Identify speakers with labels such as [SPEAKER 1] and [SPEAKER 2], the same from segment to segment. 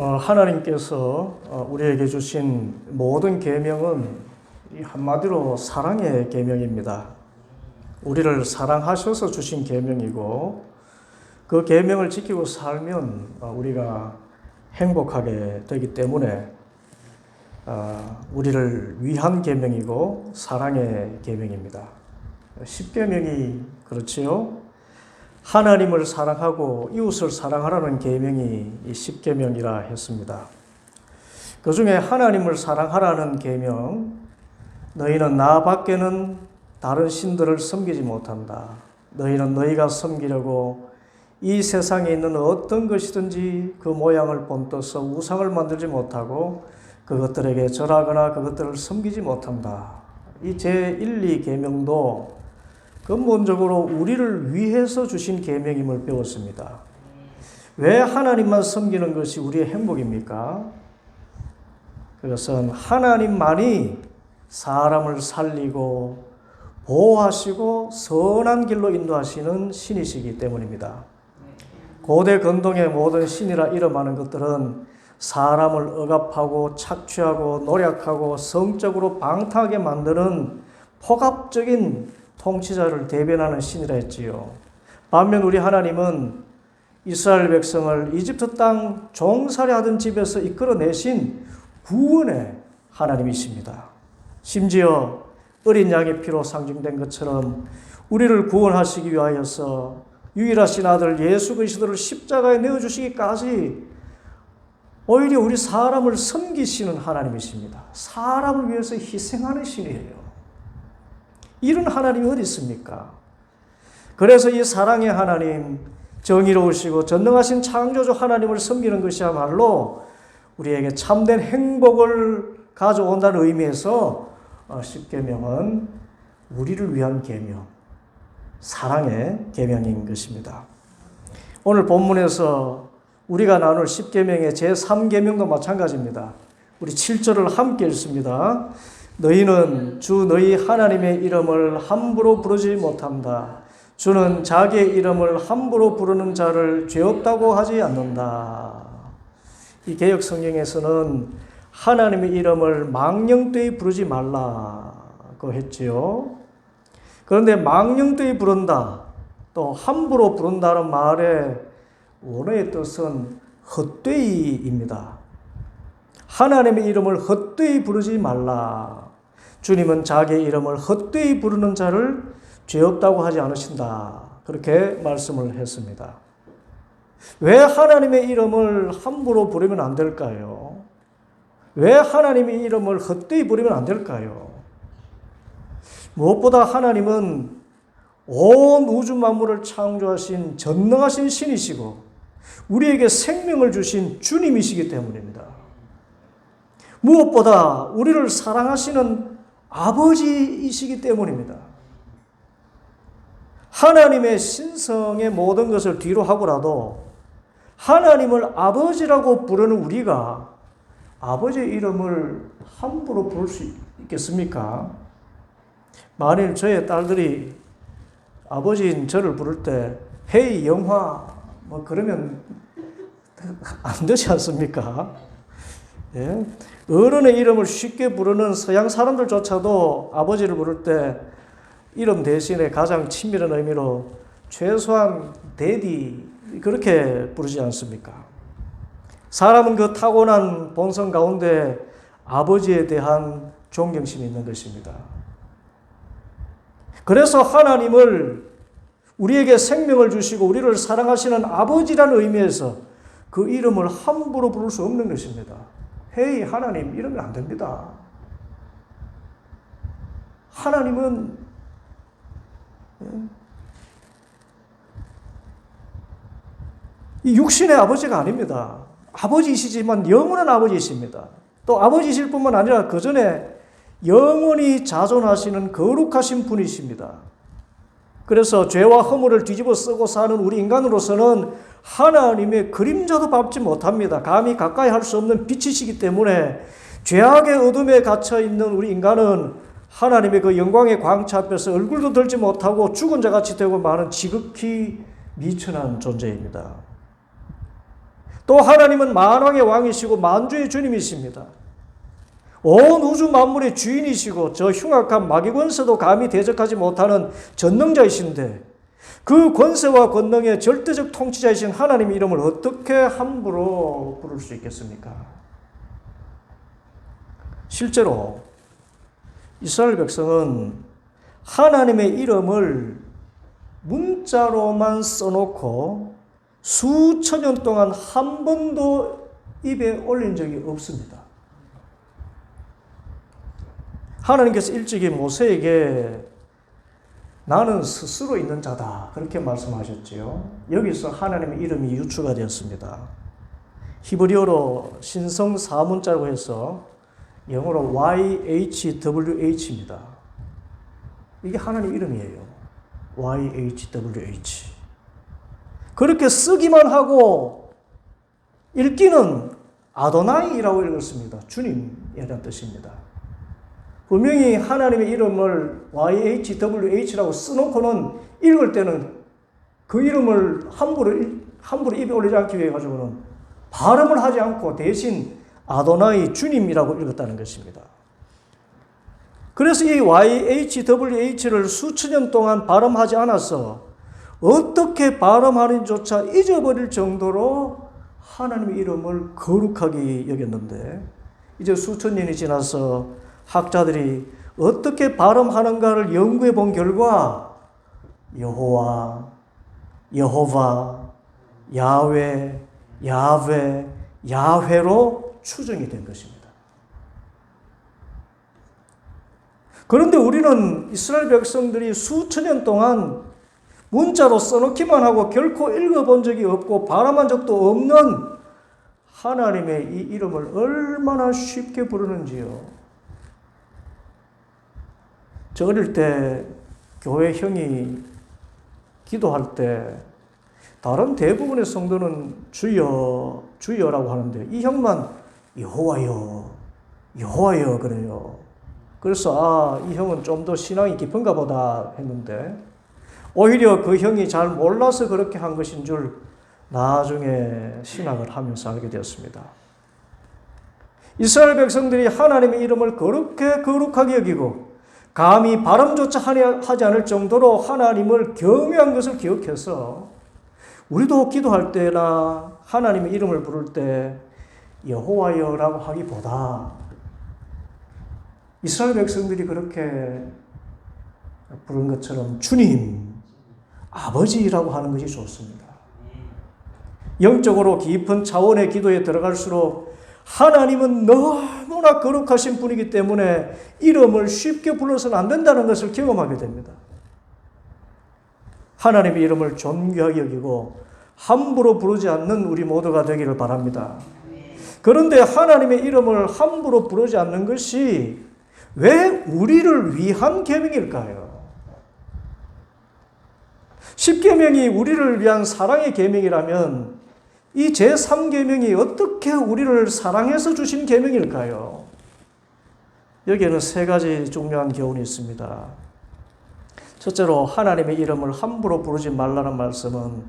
[SPEAKER 1] 하나님께서 우리에게 주신 모든 계명은 한마디로 사랑의 계명입니다. 우리를 사랑하셔서 주신 계명이고 그 계명을 지키고 살면 우리가 행복하게 되기 때문에 우리를 위한 계명이고 사랑의 계명입니다. 10계명이 그렇지요. 하나님을 사랑하고 이웃을 사랑하라는 계명이 이 10계명이라 했습니다. 그 중에 하나님을 사랑하라는 계명, 너희는 나 밖에는 다른 신들을 섬기지 못한다. 너희는 너희가 섬기려고 이 세상에 있는 어떤 것이든지 그 모양을 본떠서 우상을 만들지 못하고 그것들에게 절하거나 그것들을 섬기지 못한다. 이 제1, 2계명도 근본적으로 우리를 위해서 주신 계명임을 배웠습니다. 왜 하나님만 섬기는 것이 우리의 행복입니까? 그것은 하나님만이 사람을 살리고 보호하시고 선한 길로 인도하시는 신이시기 때문입니다. 고대 근동의 모든 신이라 이름하는 것들은 사람을 억압하고 착취하고 노력하고 성적으로 방탕하게 만드는 폭압적인 통치자를 대변하는 신이라 했지요. 반면 우리 하나님은 이스라엘 백성을 이집트 땅 종살이 하던 집에서 이끌어내신 구원의 하나님이십니다. 심지어 어린 양의 피로 상징된 것처럼 우리를 구원하시기 위하여서 유일하신 아들 예수 그리스도를 십자가에 내어주시기까지 오히려 우리 사람을 섬기시는 하나님이십니다. 사람을 위해서 희생하는 신이에요. 이런 하나님이 어디 있습니까? 그래서 이 사랑의 하나님, 정의로우시고 전능하신 창조주 하나님을 섬기는 것이야말로 우리에게 참된 행복을 가져온다는 의미에서 10계명은 우리를 위한 계명, 사랑의 계명인 것입니다. 오늘 본문에서 우리가 나눌 10계명의 제3계명도 마찬가지입니다. 우리 7절을 함께 읽습니다. 너희는 주 너희 하나님의 이름을 함부로 부르지 못한다. 주는 자기의 이름을 함부로 부르는 자를 죄 없다고 하지 않는다. 이 개역 성경에서는 하나님의 이름을 망령되이 부르지 말라고 했지요. 그런데 망령되이 부른다, 또 함부로 부른다는 말의 원어의 뜻은 헛되이입니다. 하나님의 이름을 헛되이 부르지 말라. 주님은 자기의 이름을 헛되이 부르는 자를 죄 없다고 하지 않으신다. 그렇게 말씀을 했습니다. 왜 하나님의 이름을 함부로 부르면 안 될까요? 왜 하나님의 이름을 헛되이 부르면 안 될까요? 무엇보다 하나님은 온 우주 만물을 창조하신 전능하신 신이시고 우리에게 생명을 주신 주님이시기 때문입니다. 무엇보다 우리를 사랑하시는 아버지이시기 때문입니다. 하나님의 신성의 모든 것을 뒤로 하고라도 하나님을 아버지라고 부르는 우리가 아버지의 이름을 함부로 부를 수 있겠습니까? 만일 저의 딸들이 아버지인 저를 부를 때 헤이 영화 뭐 그러면 안 되지 않습니까? 예? 어른의 이름을 쉽게 부르는 서양 사람들조차도 아버지를 부를 때 이름 대신에 가장 친밀한 의미로 최소한 데디 그렇게 부르지 않습니까? 사람은 그 타고난 본성 가운데 아버지에 대한 존경심이 있는 것입니다. 그래서 하나님을 우리에게 생명을 주시고 우리를 사랑하시는 아버지라는 의미에서 그 이름을 함부로 부를 수 없는 것입니다. 헤이 하나님 이러면 안 됩니다. 하나님은 이 육신의 아버지가 아닙니다. 아버지이시지만 영원한 아버지이십니다. 또 아버지이실 뿐만 아니라 그 전에 영원히 자존하시는 거룩하신 분이십니다. 그래서 죄와 허물을 뒤집어 쓰고 사는 우리 인간으로서는 하나님의 그림자도 밟지 못합니다. 감히 가까이 할 수 없는 빛이시기 때문에 죄악의 어둠에 갇혀있는 우리 인간은 하나님의 그 영광의 광채 앞에서 얼굴도 들지 못하고 죽은 자같이 되고 마는 지극히 미천한 존재입니다. 또 하나님은 만왕의 왕이시고 만주의 주님이십니다. 온 우주 만물의 주인이시고 저 흉악한 마귀 권세도 감히 대적하지 못하는 전능자이신데 그 권세와 권능의 절대적 통치자이신 하나님의 이름을 어떻게 함부로 부를 수 있겠습니까? 실제로 이스라엘 백성은 하나님의 이름을 문자로만 써놓고 수천 년 동안 한 번도 입에 올린 적이 없습니다. 하나님께서 일찍이 모세에게 나는 스스로 있는 자다 그렇게 말씀하셨지요. 여기서 하나님의 이름이 유추가 되었습니다. 히브리어로 신성 사문자라고 해서 영어로 YHWH입니다. 이게 하나님 이름이에요. YHWH. 그렇게 쓰기만 하고 읽기는 아도나이라고 읽었습니다. 주님이라는 뜻입니다. 분명히 하나님의 이름을 YHWH라고 써놓고는 읽을 때는 그 이름을 함부로 입에 올리지 않기 위해 가지고는 발음을 하지 않고 대신 아도나이 주님이라고 읽었다는 것입니다. 그래서 이 YHWH를 수천 년 동안 발음하지 않아서 어떻게 발음하는지조차 잊어버릴 정도로 하나님의 이름을 거룩하게 여겼는데 이제 수천 년이 지나서 학자들이 어떻게 발음하는가를 연구해 본 결과 여호와, 여호바, 야훼, 야훼, 야훼로 추정이 된 것입니다. 그런데 우리는 이스라엘 백성들이 수천 년 동안 문자로 써놓기만 하고 결코 읽어본 적이 없고 발음한 적도 없는 하나님의 이 이름을 얼마나 쉽게 부르는지요. 저 어릴 때 교회 형이 기도할 때 다른 대부분의 성도는 주여, 주여라고 하는데 이 형만 여호와여, 여호와여 그래요. 그래서 이 형은 좀 더 신앙이 깊은가 보다 했는데 오히려 그 형이 잘 몰라서 그렇게 한 것인 줄 나중에 신학을 하면서 알게 되었습니다. 이스라엘 백성들이 하나님의 이름을 그렇게 거룩하게 여기고 감히 발음조차 하지 않을 정도로 하나님을 경외한 것을 기억해서 우리도 기도할 때나 하나님의 이름을 부를 때 여호와여라고 하기보다 이스라엘 백성들이 그렇게 부른 것처럼 주님, 아버지라고 하는 것이 좋습니다. 영적으로 깊은 차원의 기도에 들어갈수록 하나님은 너무나 거룩하신 분이기 때문에 이름을 쉽게 불러서는 안 된다는 것을 경험하게 됩니다. 하나님의 이름을 존귀하게 여기고 함부로 부르지 않는 우리 모두가 되기를 바랍니다. 그런데 하나님의 이름을 함부로 부르지 않는 것이 왜 우리를 위한 계명일까요? 10계명이 우리를 위한 사랑의 계명이라면 이 제3계명이 어떻게 우리를 사랑해서 주신 계명일까요? 여기에는 세 가지 중요한 교훈이 있습니다. 첫째로 하나님의 이름을 함부로 부르지 말라는 말씀은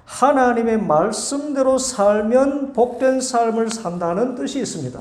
[SPEAKER 1] 하나님의 말씀대로 살면 복된 삶을 산다는 뜻이 있습니다.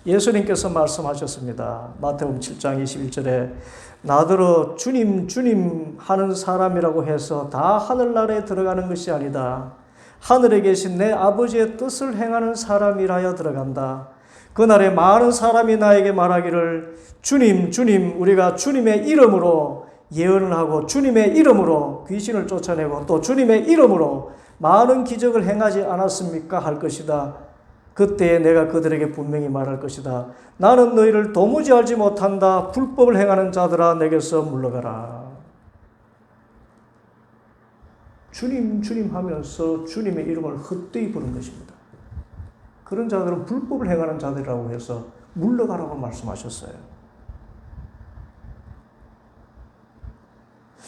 [SPEAKER 1] 예수님께서 말씀하셨습니다. 마태복음 7장 21절에 나더러 주님 주님 하는 사람이라고 해서 다 하늘나라에 들어가는 것이 아니다. 하늘에 계신 내 아버지의 뜻을 행하는 사람이라야 들어간다. 그날에 많은 사람이 나에게 말하기를 주님 주님 우리가 주님의 이름으로 예언을 하고 주님의 이름으로 귀신을 쫓아내고 또 주님의 이름으로 많은 기적을 행하지 않았습니까? 할 것이다. 그때 내가 그들에게 분명히 말할 것이다. 나는 너희를 도무지 알지 못한다. 불법을 행하는 자들아 내게서 물러가라. 주님 주님 하면서 주님의 이름을 헛되이 부른 것입니다. 그런 자들은 불법을 행하는 자들이라고 해서 물러가라고 말씀하셨어요.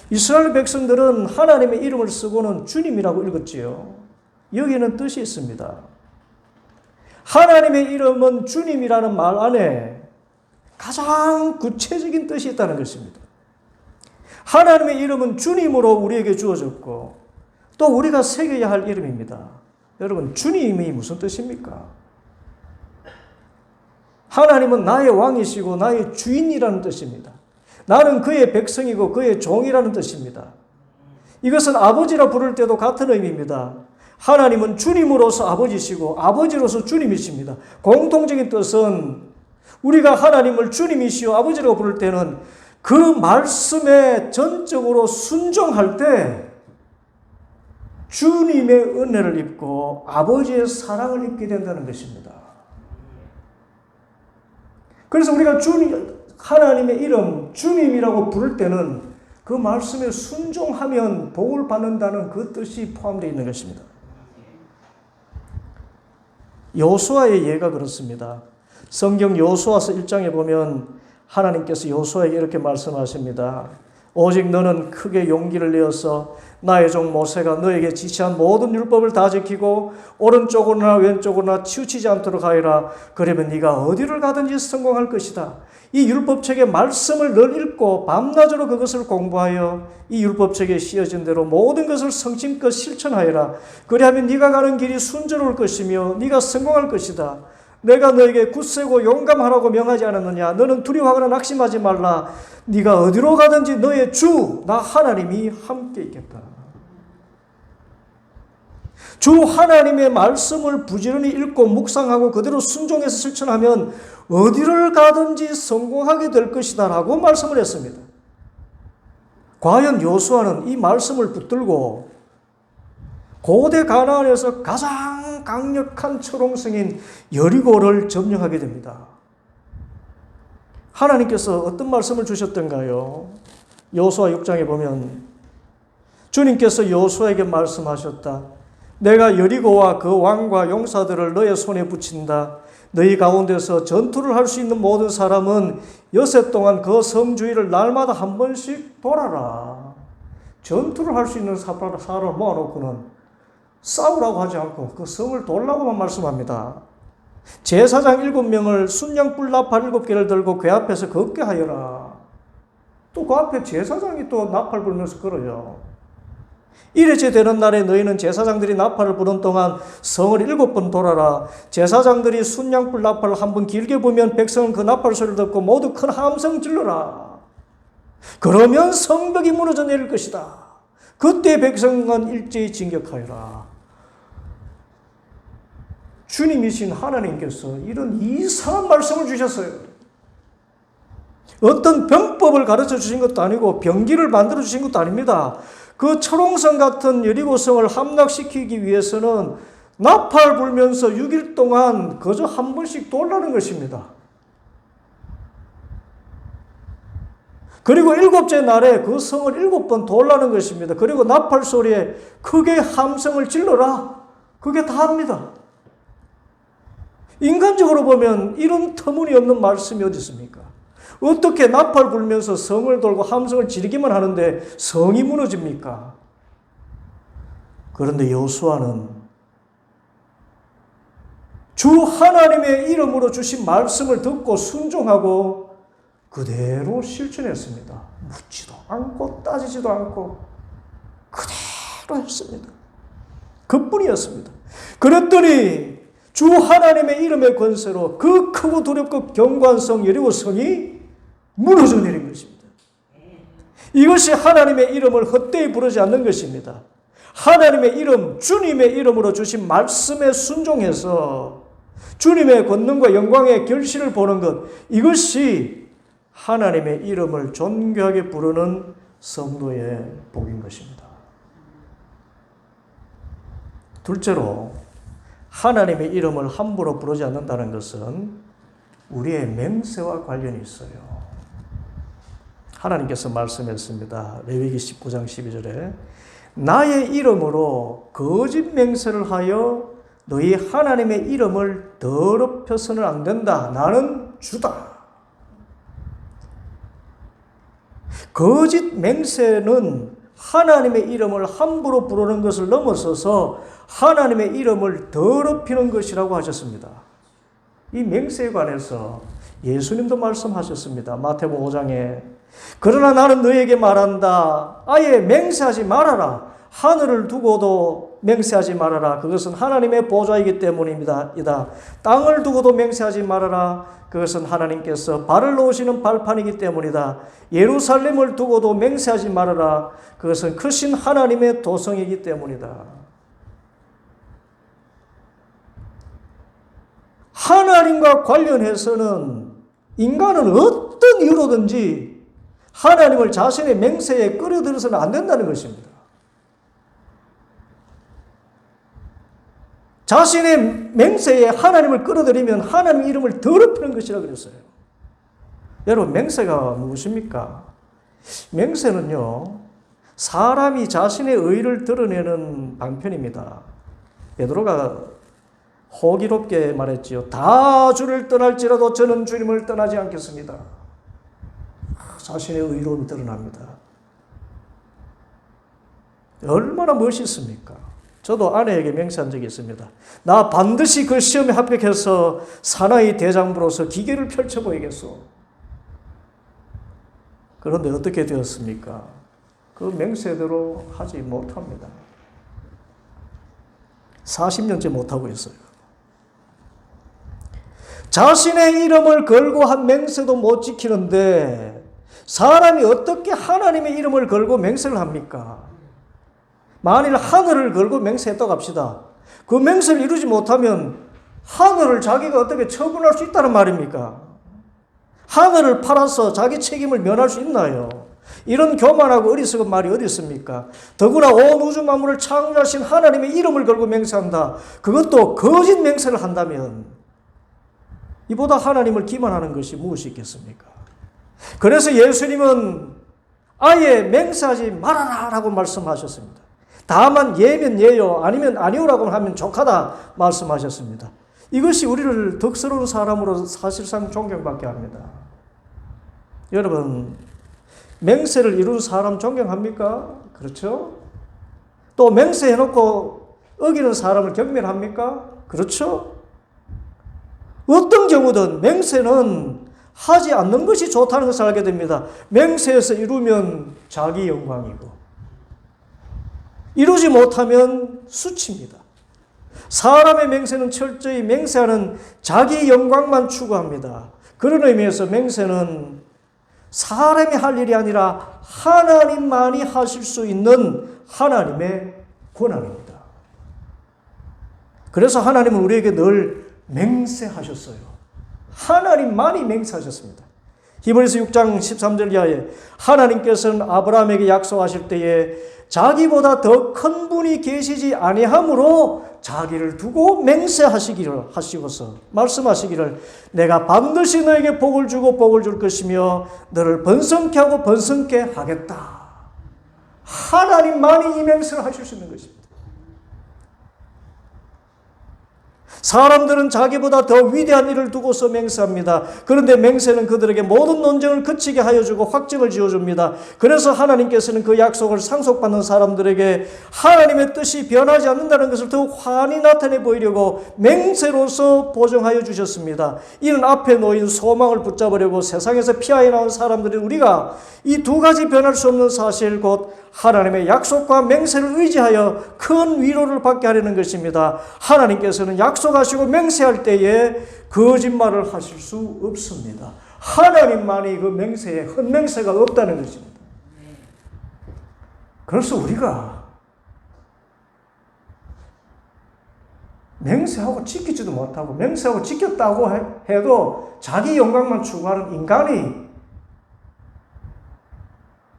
[SPEAKER 1] 이스라엘 백성들은 하나님의 이름을 쓰고는 주님이라고 읽었지요. 여기에는 뜻이 있습니다. 하나님의 이름은 주님이라는 말 안에 가장 구체적인 뜻이 있다는 것입니다. 하나님의 이름은 주님으로 우리에게 주어졌고 또 우리가 새겨야 할 이름입니다. 여러분, 주님이 무슨 뜻입니까? 하나님은 나의 왕이시고 나의 주인이라는 뜻입니다. 나는 그의 백성이고 그의 종이라는 뜻입니다. 이것은 아버지라 부를 때도 같은 의미입니다. 하나님은 주님으로서 아버지시고 아버지로서 주님이십니다. 공통적인 뜻은 우리가 하나님을 주님이시오 아버지라고 부를 때는 그 말씀에 전적으로 순종할 때 주님의 은혜를 입고 아버지의 사랑을 입게 된다는 것입니다. 그래서 우리가 하나님의 이름 주님이라고 부를 때는 그 말씀에 순종하면 복을 받는다는 그 뜻이 포함되어 있는 것입니다. 여호수아의 예가 그렇습니다. 성경 여호수아서 1장에 보면 하나님께서 여호수아에게 이렇게 말씀하십니다. 오직 너는 크게 용기를 내어서 나의 종 모세가 너에게 지시한 모든 율법을 다 지키고 오른쪽으로나 왼쪽으로나 치우치지 않도록 하여라. 그러면 네가 어디를 가든지 성공할 것이다. 이 율법책의 말씀을 늘 읽고 밤낮으로 그것을 공부하여 이 율법책에 씌어진 대로 모든 것을 성심껏 실천하여라. 그리하면 네가 가는 길이 순조로울 것이며 네가 성공할 것이다. 내가 너에게 굳세고 용감하라고 명하지 않았느냐? 너는 두려워하거나 낙심하지 말라. 네가 어디로 가든지 너의 주 나 하나님이 함께 있겠다. 주 하나님의 말씀을 부지런히 읽고 묵상하고 그대로 순종해서 실천하면 어디를 가든지 성공하게 될 것이다 라고 말씀을 했습니다. 과연 여호수아는 이 말씀을 붙들고 고대 가나안에서 가장 강력한 초롱성인 여리고를 점령하게 됩니다. 하나님께서 어떤 말씀을 주셨던가요? 여호수아 6장에 보면 주님께서 여호수아에게 말씀하셨다. 내가 여리고와 그 왕과 용사들을 너의 손에 붙인다. 너희 가운데서 전투를 할 수 있는 모든 사람은 여세 동안 그 성 주위를 날마다 한 번씩 돌아라. 전투를 할 수 있는 사람을 모아놓고는 싸우라고 하지 않고 그 성을 돌라고만 말씀합니다. 제사장 7명을 순양불 나팔 7개를 들고 그 앞에서 걷게 하여라. 또 그 앞에 제사장이 또 나팔 불면서 걸어요. 이래째 되는 날에 너희는 제사장들이 나팔을 부는 동안 성을 7번 돌아라. 제사장들이 순양불 나팔을 한번 길게 불면 백성은 그 나팔 소리를 듣고 모두 큰 함성 질러라. 그러면 성벽이 무너져 내릴 것이다. 그때 백성은 일제히 진격하여라. 주님이신 하나님께서 이런 이상한 말씀을 주셨어요. 어떤 병법을 가르쳐 주신 것도 아니고 병기를 만들어 주신 것도 아닙니다. 그 초롱성 같은 여리고성을 함락시키기 위해서는 나팔 불면서 6일 동안 그저 한 번씩 돌라는 것입니다. 그리고 7째 날에 그 성을 7번 돌라는 것입니다. 그리고 나팔 소리에 크게 함성을 질러라. 그게 다 합니다. 인간적으로 보면 이런 터무니없는 말씀이 어디 있습니까? 어떻게 나팔 불면서 성을 돌고 함성을 지르기만 하는데 성이 무너집니까? 그런데 여호수아는 주 하나님의 이름으로 주신 말씀을 듣고 순종하고 그대로 실천했습니다. 묻지도 않고 따지지도 않고 그대로 했습니다. 그뿐이었습니다. 그랬더니 주 하나님의 이름의 권세로 그 크고 두렵고 견고한 성 여리고성이 무너져 내린 것입니다. 이것이 하나님의 이름을 헛되이 부르지 않는 것입니다. 하나님의 이름, 주님의 이름으로 주신 말씀에 순종해서 주님의 권능과 영광의 결실을 보는 것, 이것이 하나님의 이름을 존귀하게 부르는 성도의 복인 것입니다. 둘째로 하나님의 이름을 함부로 부르지 않는다는 것은 우리의 맹세와 관련이 있어요. 하나님께서 말씀했습니다. 레위기 19장 12절에 나의 이름으로 거짓 맹세를 하여 너희 하나님의 이름을 더럽혀서는 안 된다. 나는 주다. 거짓 맹세는 하나님의 이름을 함부로 부르는 것을 넘어서서 하나님의 이름을 더럽히는 것이라고 하셨습니다. 이 맹세에 관해서 예수님도 말씀하셨습니다. 마태복음 5장에 그러나 나는 너에게 말한다. 아예 맹세하지 말아라. 하늘을 두고도 맹세하지 말아라. 그것은 하나님의 보좌이기 때문입니다. 땅을 두고도 맹세하지 말아라. 그것은 하나님께서 발을 놓으시는 발판이기 때문이다. 예루살렘을 두고도 맹세하지 말아라. 그것은 크신 하나님의 도성이기 때문이다. 하나님과 관련해서는 인간은 어떤 이유로든지 하나님을 자신의 맹세에 끌어들여서는 안 된다는 것입니다. 자신의 맹세에 하나님을 끌어들이면 하나님의 이름을 더럽히는 것이라 그랬어요. 여러분, 맹세가 무엇입니까? 맹세는요, 사람이 자신의 의를 드러내는 방편입니다. 베드로가 호기롭게 말했지요. 다 주를 떠날지라도 저는 주님을 떠나지 않겠습니다. 자신의 의로움이 드러납니다. 얼마나 멋있습니까? 저도 아내에게 맹세한 적이 있습니다. 나 반드시 그 시험에 합격해서 사나이 대장부로서 기계를 펼쳐 보이겠소. 그런데 어떻게 되었습니까? 그 맹세대로 하지 못합니다. 40년째 못하고 있어요. 자신의 이름을 걸고 한 맹세도 못 지키는데 사람이 어떻게 하나님의 이름을 걸고 맹세를 합니까? 만일 하늘을 걸고 맹세했다고 합시다. 그 맹세를 이루지 못하면 하늘을 자기가 어떻게 처분할 수 있다는 말입니까? 하늘을 팔아서 자기 책임을 면할 수 있나요? 이런 교만하고 어리석은 말이 어디 있습니까? 더구나 온 우주 만물을 창조하신 하나님의 이름을 걸고 맹세한다. 그것도 거짓 맹세를 한다면 이보다 하나님을 기만하는 것이 무엇이 있겠습니까? 그래서 예수님은 아예 맹세하지 말아라 라고 말씀하셨습니다. 다만 예면 예요, 아니면 아니오라고 하면 족하다 말씀하셨습니다. 이것이 우리를 덕스러운 사람으로 사실상 존경받게 합니다. 여러분, 맹세를 이룬 사람 존경합니까? 그렇죠? 또 맹세해놓고 어기는 사람을 경멸합니까? 그렇죠? 어떤 경우든 맹세는 하지 않는 것이 좋다는 것을 알게 됩니다. 맹세해서 이루면 자기 영광이고 이루지 못하면 수치입니다. 사람의 맹세는 철저히 맹세하는 자기 영광만 추구합니다. 그런 의미에서 맹세는 사람이 할 일이 아니라 하나님만이 하실 수 있는 하나님의 권한입니다. 그래서 하나님은 우리에게 늘 맹세하셨어요. 하나님만이 맹세하셨습니다. 히브리서 6장 13절 이하에 하나님께서는 아브라함에게 약속하실 때에 자기보다 더 큰 분이 계시지 아니하므로 자기를 두고 맹세하시기를 하시고서 말씀하시기를 내가 반드시 너에게 복을 주고 복을 줄 것이며 너를 번성케 하고 번성케 하겠다. 하나님만이 이 맹세를 하실 수 있는 것입니다. 사람들은 자기보다 더 위대한 일을 두고서 맹세합니다. 그런데 맹세는 그들에게 모든 논쟁을 그치게 하여주고 확증을 지어줍니다. 그래서 하나님께서는 그 약속을 상속받는 사람들에게 하나님의 뜻이 변하지 않는다는 것을 더욱 환히 나타내 보이려고 맹세로서 보정하여 주셨습니다. 이는 앞에 놓인 소망을 붙잡으려고 세상에서 피하여 나온 사람들인 우리가 이 두 가지 변할 수 없는 사실 곧 하나님의 약속과 맹세를 의지하여 큰 위로를 받게 하려는 것입니다. 하나님께서는 약속하시고 맹세할 때에 거짓말을 하실 수 없습니다. 하나님만이 그 맹세에 헛맹세가 없다는 것입니다. 그래서 우리가 맹세하고 지키지도 못하고 맹세하고 지켰다고 해도 자기 영광만 추구하는 인간이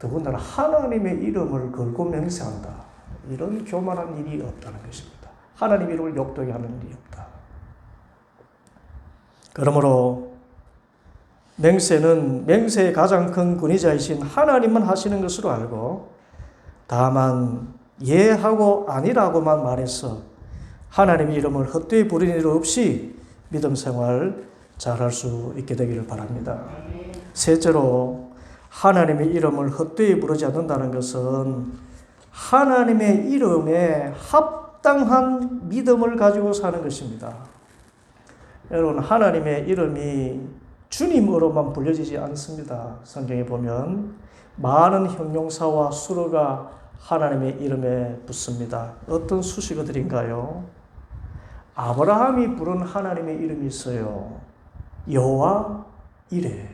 [SPEAKER 1] 더군다나 하나님의 이름을 걸고 맹세한다. 이런 교만한 일이 없다는 것입니다. 하나님 이름을 욕되게 하는 일이 없다. 그러므로 맹세는 맹세의 가장 큰 권위자이신 하나님만 하시는 것으로 알고 다만 예하고 아니라고만 말해서 하나님의 이름을 헛되이 부르는 일 없이 믿음 생활 잘할 수 있게 되기를 바랍니다. 셋째로 하나님의 이름을 헛되이 부르지 않는다는 것은 하나님의 이름에 합당한 믿음을 가지고 사는 것입니다. 여러분, 하나님의 이름이 주님으로만 불려지지 않습니다. 성경에 보면 많은 형용사와 수어가 하나님의 이름에 붙습니다. 어떤 수식어들인가요? 아브라함이 부른 하나님의 이름이 있어요. 여호와 이레.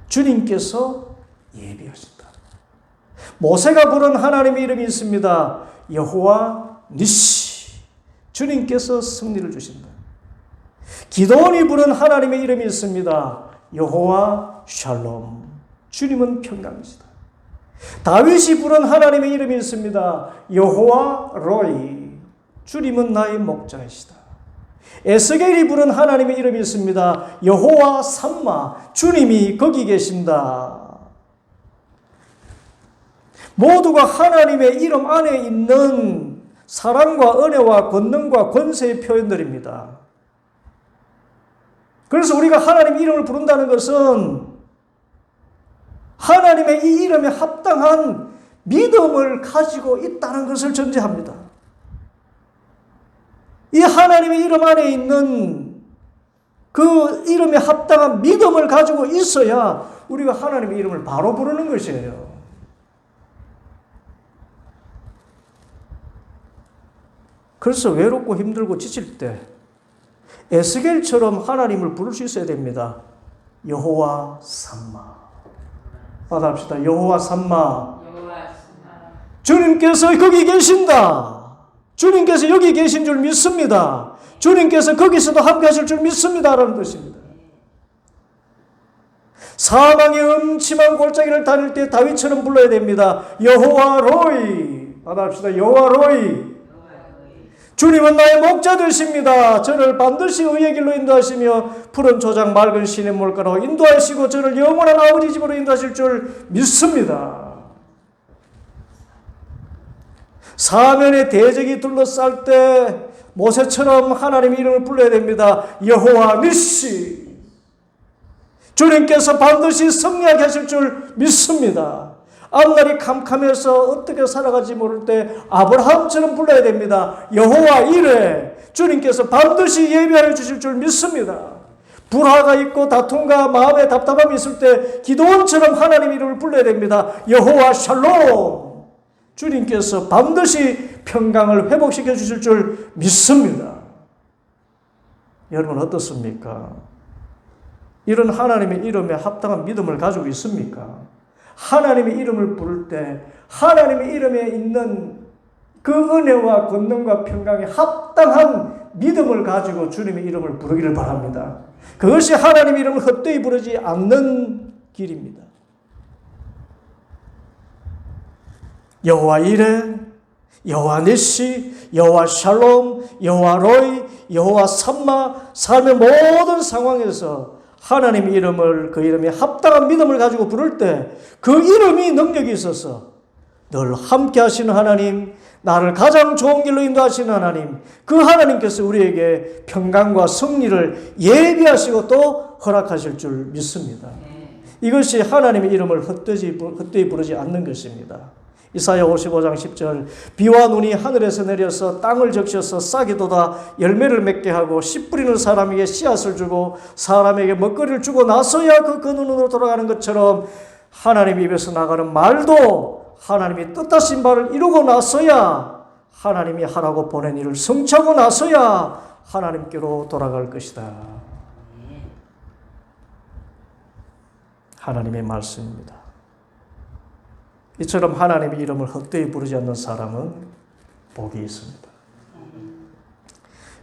[SPEAKER 1] 주님께서 예비하신다. 모세가 부른 하나님의 이름이 있습니다. 여호와 니시. 주님께서 승리를 주신다. 기도원이 부른 하나님의 이름이 있습니다. 여호와 샬롬. 주님은 평강이시다. 다윗이 부른 하나님의 이름이 있습니다. 여호와 로이. 주님은 나의 목자이시다. 에스겔이 부른 하나님의 이름이 있습니다. 여호와 삼마. 주님이 거기 계신다. 모두가 하나님의 이름 안에 있는 사랑과 은혜와 권능과 권세의 표현들입니다. 그래서 우리가 하나님 이름을 부른다는 것은 하나님의 이 이름에 합당한 믿음을 가지고 있다는 것을 전제합니다. 이 하나님의 이름 안에 있는 그 이름에 합당한 믿음을 가지고 있어야 우리가 하나님의 이름을 바로 부르는 것이에요. 그래서 외롭고 힘들고 지칠 때 에스겔처럼 하나님을 부를 수 있어야 됩니다. 여호와 삼마. 받아합시다. 여호와 삼마. 주님께서 거기 계신다. 주님께서 여기 계신 줄 믿습니다. 주님께서 거기서도 함께 하실 줄 믿습니다. 라는 뜻입니다. 사망의 음침한 골짜기를 다닐 때 다윗처럼 불러야 됩니다. 여호와 로이. 받아합시다. 여호와 로이. 주님은 나의 목자 되십니다. 저를 반드시 의의 길로 인도하시며 푸른 초장 맑은 시냇물가로 인도하시고 저를 영원한 아버지 집으로 인도하실 줄 믿습니다. 사면의 대적이 둘러쌀 때 모세처럼 하나님의 이름을 불러야 됩니다. 여호와 니시. 주님께서 반드시 승리하게 하실 줄 믿습니다. 앞날이 캄캄해서 어떻게 살아가지 모를 때 아브라함처럼 불러야 됩니다. 여호와 이레. 주님께서 반드시 예비하여 주실 줄 믿습니다. 불화가 있고 다툼과 마음에 답답함이 있을 때 기도원처럼 하나님 이름을 불러야 됩니다. 여호와 샬롬. 주님께서 반드시 평강을 회복시켜 주실 줄 믿습니다. 여러분 어떻습니까? 이런 하나님의 이름에 합당한 믿음을 가지고 있습니까? 하나님의 이름을 부를 때 하나님의 이름에 있는 그 은혜와 권능과 평강에 합당한 믿음을 가지고 주님의 이름을 부르기를 바랍니다. 그것이 하나님의 이름을 헛되이 부르지 않는 길입니다. 여호와 이레, 여호와 니시, 여호와 샬롬, 여호와 로이, 여호와 삼마. 삶의 모든 상황에서 하나님의 이름을 그 이름에 합당한 믿음을 가지고 부를 때 그 이름이 능력이 있어서 늘 함께 하시는 하나님, 나를 가장 좋은 길로 인도하시는 하나님, 그 하나님께서 우리에게 평강과 승리를 예비하시고 또 허락하실 줄 믿습니다. 이것이 하나님의 이름을 헛되이 부르지 않는 것입니다. 이사야 55장 10절 비와 눈이 하늘에서 내려서 땅을 적셔서 싹이 돋아 열매를 맺게 하고 씨 뿌리는 사람에게 씨앗을 주고 사람에게 먹거리를 주고 나서야 그 근원으로 돌아가는 것처럼 하나님 입에서 나가는 말도 하나님이 뜻하신 바를 이루고 나서야 하나님이 하라고 보낸 일을 성취하고 나서야 하나님께로 돌아갈 것이다. 하나님의 말씀입니다. 이처럼 하나님의 이름을 헛되이 부르지 않는 사람은 복이 있습니다.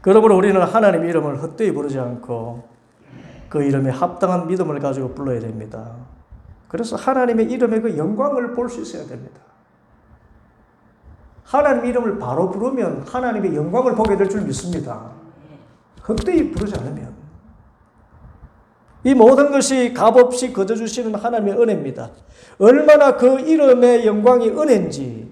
[SPEAKER 1] 그러므로 우리는 하나님의 이름을 헛되이 부르지 않고 그 이름에 합당한 믿음을 가지고 불러야 됩니다. 그래서 하나님의 이름의 그 영광을 볼 수 있어야 됩니다. 하나님의 이름을 바로 부르면 하나님의 영광을 보게 될 줄 믿습니다. 헛되이 부르지 않으면. 이 모든 것이 값없이 거저 주시는 하나님의 은혜입니다. 얼마나 그 이름의 영광이 은혜인지.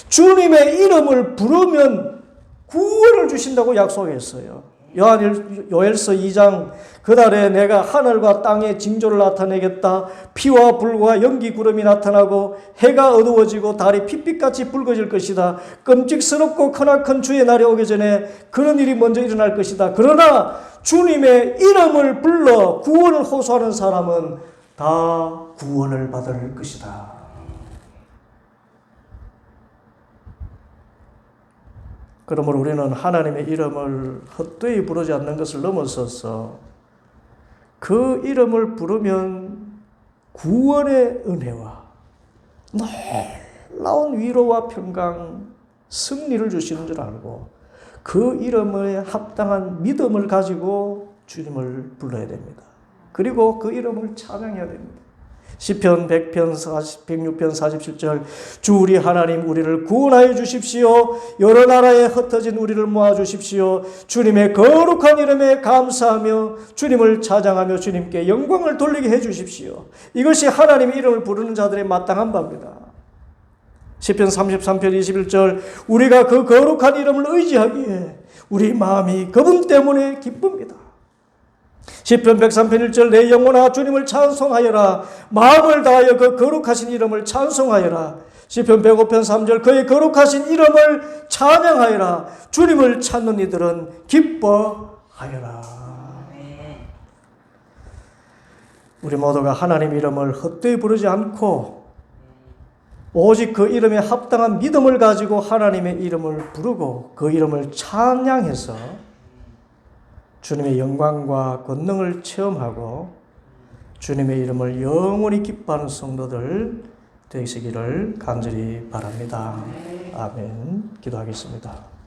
[SPEAKER 1] 주님의 이름을 부르면 구원을 주신다고 약속했어요. 요엘서 2장 그날에 내가 하늘과 땅의 징조를 나타내겠다. 피와 불과 연기 구름이 나타나고 해가 어두워지고 달이 핏빛같이 붉어질 것이다. 끔찍스럽고 크나큰 주의 날이 오기 전에 그런 일이 먼저 일어날 것이다. 그러나 주님의 이름을 불러 구원을 호소하는 사람은 다 구원을 받을 것이다. 그러므로 우리는 하나님의 이름을 헛되이 부르지 않는 것을 넘어서서 그 이름을 부르면 구원의 은혜와 놀라운 위로와 평강, 승리를 주시는 줄 알고 그 이름에 합당한 믿음을 가지고 주님을 불러야 됩니다. 그리고 그 이름을 찬양해야 됩니다. 시편 100편 106편 47절 주 우리 하나님 우리를 구원하여 주십시오. 여러 나라에 흩어진 우리를 모아 주십시오. 주님의 거룩한 이름에 감사하며 주님을 찬양하며 주님께 영광을 돌리게 해 주십시오. 이것이 하나님의 이름을 부르는 자들의 마땅한 바입니다. 시편 33편 21절 우리가 그 거룩한 이름을 의지하기에 우리 마음이 그분 때문에 기쁩니다. 시편 103편 1절 내 영혼아 주님을 찬송하여라. 마음을 다하여 그 거룩하신 이름을 찬송하여라. 시편 105편 3절 그의 거룩하신 이름을 찬양하여라. 주님을 찾는 이들은 기뻐하여라. 우리 모두가 하나님 이름을 헛되이 부르지 않고 오직 그 이름에 합당한 믿음을 가지고 하나님의 이름을 부르고 그 이름을 찬양해서 주님의 영광과 권능을 체험하고 주님의 이름을 영원히 기뻐하는 성도들 되시기를 간절히 바랍니다. 아멘. 기도하겠습니다.